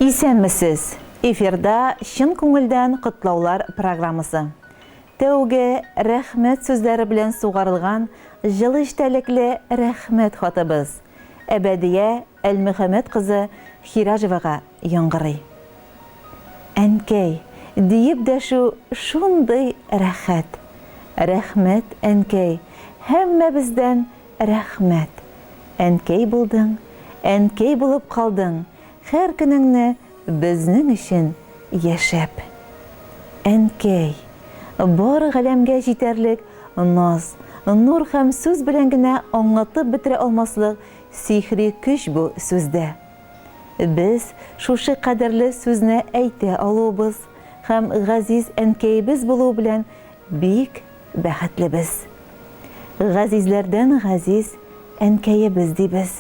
Исәнмесез. Эфирда Шын күңелдән котлаулар программасы. Тәүге рәхмәт сүзләре белән сугарылган җылы эчтәлекле рәхмәт хатыбыз. Әбәдия Әл-Мөхәммәд кызы Хиражевага яңгырый. Әнкәй, диеп дәшү шундый рәхәт. Рәхмәт, әнкәй, һәммәбездән рәхмәт. Әнкәй булдың, әнкәй булып калдың. Һәр көнеңне безнең өчен яшәп. Әнкәй, бар галәмгә җитәрлек наз, нур һәм сүз белән генә аңлатып бетерә алмаслык сихри көч бу сүздә. Без шушы кадерле сүзне әйтә алуыбыз һәм газиз әнкәйебез булу белән бик бәхетлебез. Газизләрдән газиз әнкәйебез дибез.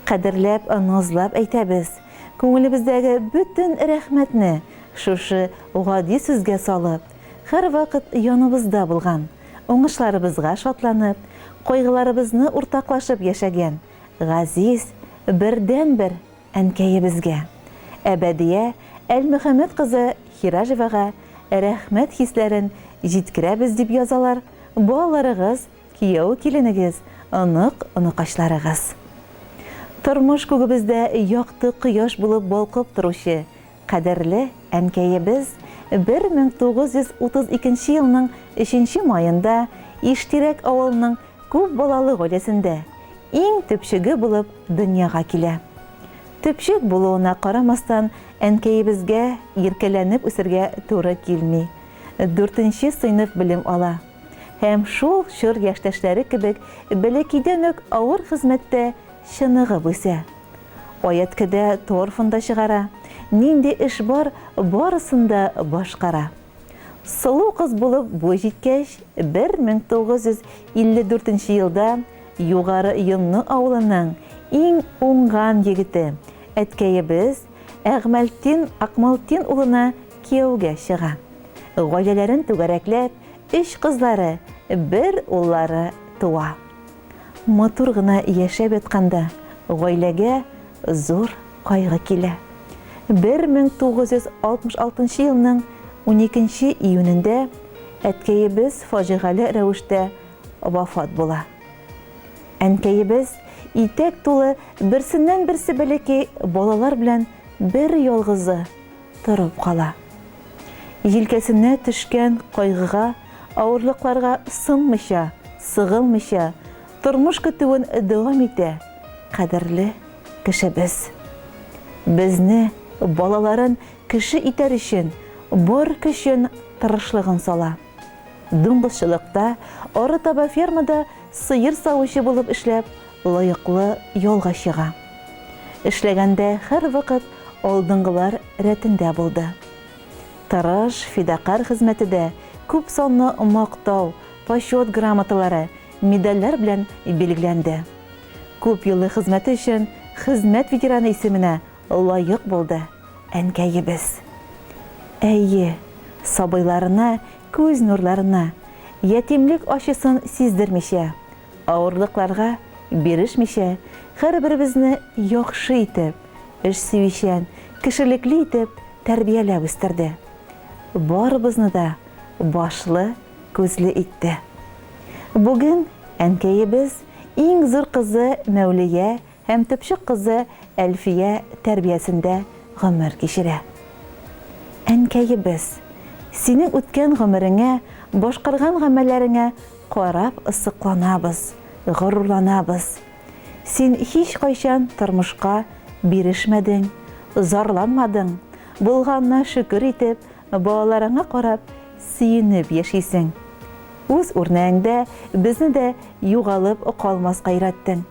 Кадерләп, назлап әйтәбез. Күңелебездәге бөтен рәхмәтне шушы гади сүзгә салып, һәр вакыт яныбызда булган, уңышларыбызга шатланып, кайгыларыбызны уртаклашып яшәгән газиз бердән-бер әнкәйебезгә, Әбәдия Әл-Мөхәммәд кызы Хиражевага рәхмәт хисләрен җиткерәбез дип язалар балаларыгыз, кияү киленегез, онык-оныкашларыгыз. Тормыш күгебездә якты кояш булып балкып торучы кадерле әнкәйебез 1932 елның 3 майында Иштирәк авылының күп балалы гаиләсендә иң төпчеге булып дөньяга килә. Төпчек булуына карамастан әнкәйебезгә иркәләнеп үсәргә туры килми. 4нче сыйныф белем ала. Һәм шул шыр яшьтәшләре кебек бәләкәйдән үк авыр хезмәттә чыныгып үсә. Аяткәдә торфында чыгара, нинди эш бар, барысында башкара. Сылу кыз булып буй җиткәч, 1954 елда Югары Йонны авылының иң уңган егете, әткәйебез Әгмәлтин Акмалтин улына кияүгә чыга. Гаиләләрен түгәрәкләп, 3 кызлары, 1 уллары туа. Матур гына яшәп ятканда гаиләгә зур кайгы килә. 1966 елның 12 июнендә әткәйебез фаҗигале рәвештә вафат була. Әнкәйебез итәк тулы берсеннән-берсе бәләкәй балалар белән бер ялгызы торып кала. Җилкәсенә төшкән кайгыга, авырлыкларга сынмыйча, сыгылмыйча тормыш көтүен дәвам итә кадерле кешебез. Безне, балаларын кеше итәр өчен бар көчен, тырышлыгын сала. Дуңгызчылыкта, арытаба фермада сыер савучы булып эшләп, лаеклы ялга чыга. Эшләгәндә һәр вакыт алдынгылар рәтендә булды. Тырыш, фидакар хезмәтендә күп санлы мактау, почет грамоталары, медальләр белән билгеләнде. Күп еллы хезмәте өчен хезмәт ветераны исеменә лаек булды әнкәйебез. Әйе, сабыйларына, күз нурларына, ятимлек ачысын сиздермичә, авырлыкларга бирешмичә, һәрберебезне яхшы итеп, эш сөйчән, кешелекле итеп тәрбияләп үстерде. Барыбызны да башлы, күзле итте. Бүген әнкәйебез иң зур кызы Мәүлия һәм төпчек кызы Әлфия тәрбиясендә гомер кичерә. Әнкәйебез, синең үткән гомереңә, башкарган гамәлләреңә карап ысыкланабыз, горурланабыз. Син һич кайчан тормышка бирешмәдең, зарланмадың, булганына шөкер итеп, балаларыңа карап сөенеп яшисең. Үз үрнәңдә безне дә югалып калмаска өйрәттең.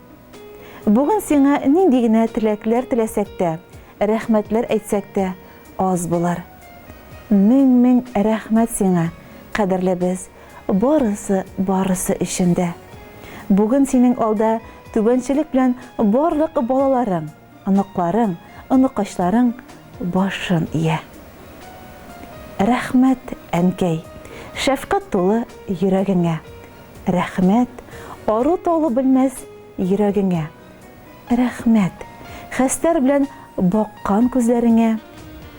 Бүген сиңа нинди генә теләкләр теләсәк тә, рәхмәтләр әйтсәк тә аз булыр. Мең рәхмәт сиңа, кадерлебез, барысы өчен дә. Бүген синең алда түбәнчелек белән барлык балаларың, оныкларың, оныкачларың башын ия. Рәхмәт, әнкәй, шәфкать тулы йөрәгеңә. Рәхмәт, ару талы белмәс йөрәгеңә. Рәхмәт, хәстәр белән баккан күзләреңә,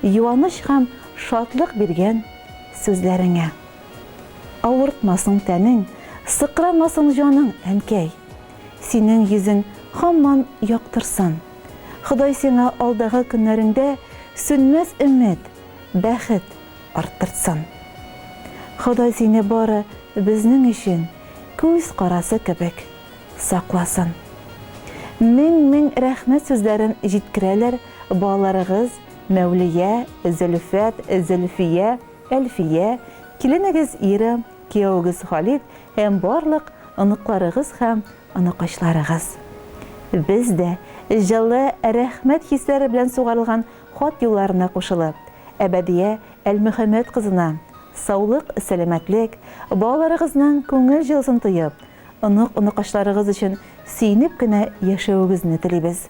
юаныч һәм шатлык биргән сүзләреңә. Авыртмасын тәнең, сыкрамасын җаның, әнкәй. Синең йөзең һаман яктырсын. Ходай сиңа алдагы көннәреңдә сүнмәс өмет, бәхет арттырсын. Ходай сине бары безнең өчен күз карасы кебек сакласын. Мең рәхмәт сүзләрен җиткерәләр балаларыгыз Мәүлия, Зөлфәт, Зөлфия, Әлфия, киленегез Ира, кияүгез Халид һәм барлык оныкларыгыз һәм оныкачларыгыз. Без дә җылы рәхмәт хисләре белән сугарылган хат юлларына кушылып, Әбәдия Әл-Мөхәммәд кызына саулык, сәламәтлек, балаларыгызның күңел җылысын тоеп, оныкачларыгыз өчен сөенеп кенә яшәүегезне телибез.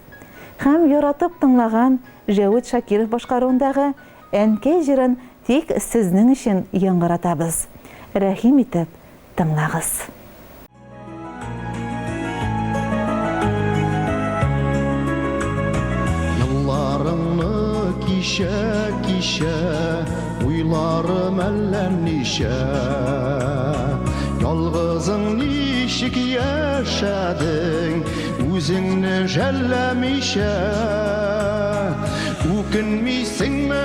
Һәм яратып тыңлаган Җәүит Шакиров башкаруындагы әнкәй җырын тик сезнең өчен яңгыратабыз. Рәхим итеп тыңлагыз. Yıllarını kişe uylarım ellen nişe. Yalgızın nişik yaşadın, üzünü jellemişe. Ukinmişsin mi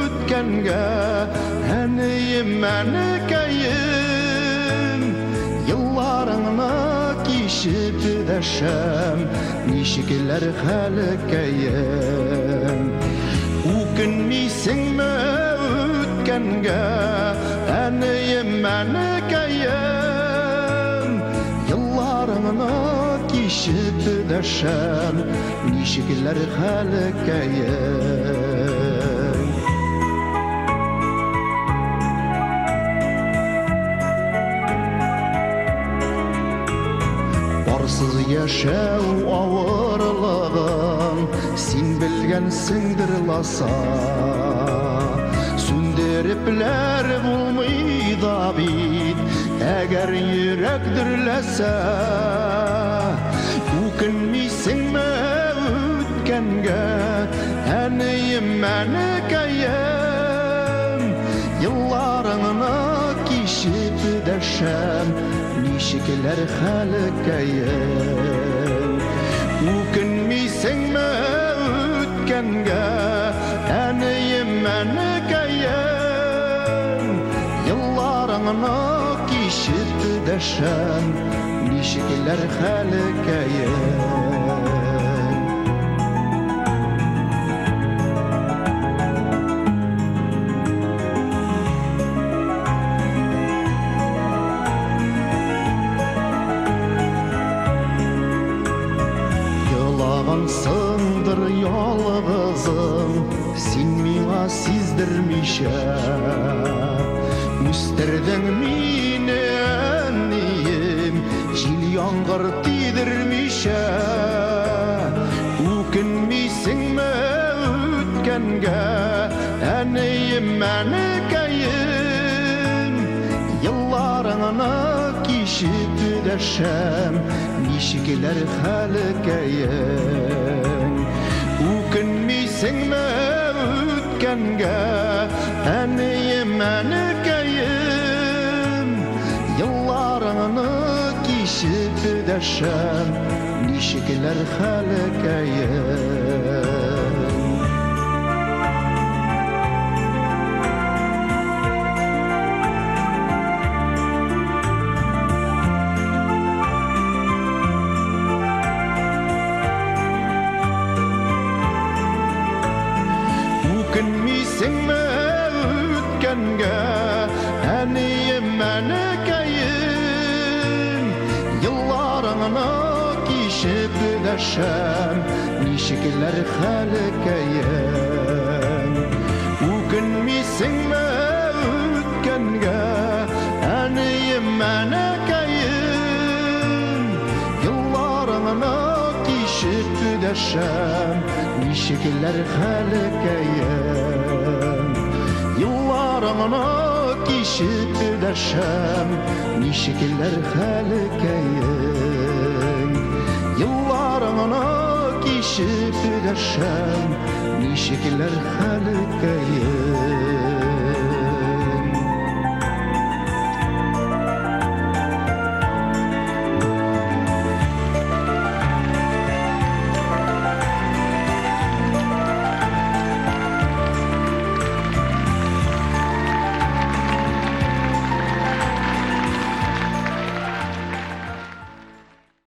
ötkenge, heniyim menekeyim. Yıllarını kişip deşem, nişikler halkeyim. Ukinmişsin mi ötkenge, heniyim menekeyim. Yıllarını kişip deşem, nişikler halkeyim. Barsız yaşav ağırlığın, sen bilgensindir lasa. Sündürüpler bulmayda bit, eğer yürekdirlese. Ukinmişsin mi ötkenge, heniyim menekeyim. Yıllarını kişip deşem, nişikler halkeyim. Ukinmişsin mi ötkenge, heniyim menekeyim. Yıllarını kişip deşem, nişikler halkeyim. Sındır yalgızım, sen mina sizdirmişe. Üsterdin mini enniyim, jil yağmur tidirmişe. Ukinmişsin mi ötkenge, enniyim menekeyim. Yıllarını kişip deşem, nişikler halkeyim. Ukinmişsin mi ötkenge, heniyim menekeyim. Yıllarını kişip deşem, nişikler halkeyim. Ukinmişsin mi ötkenge, heniyim menekeyim. Yıllarını kişip deşem, nişikler halkeyim. Ukinmişsin mi ötkenge, heniyim menekeyim. Yıllarını kişip deşem, nişikler halkeyim. Yıllarını kişip deşem, nişikler halkeyim. Yıllarını кишеп дәшәм, ничекләр хәлеккәем.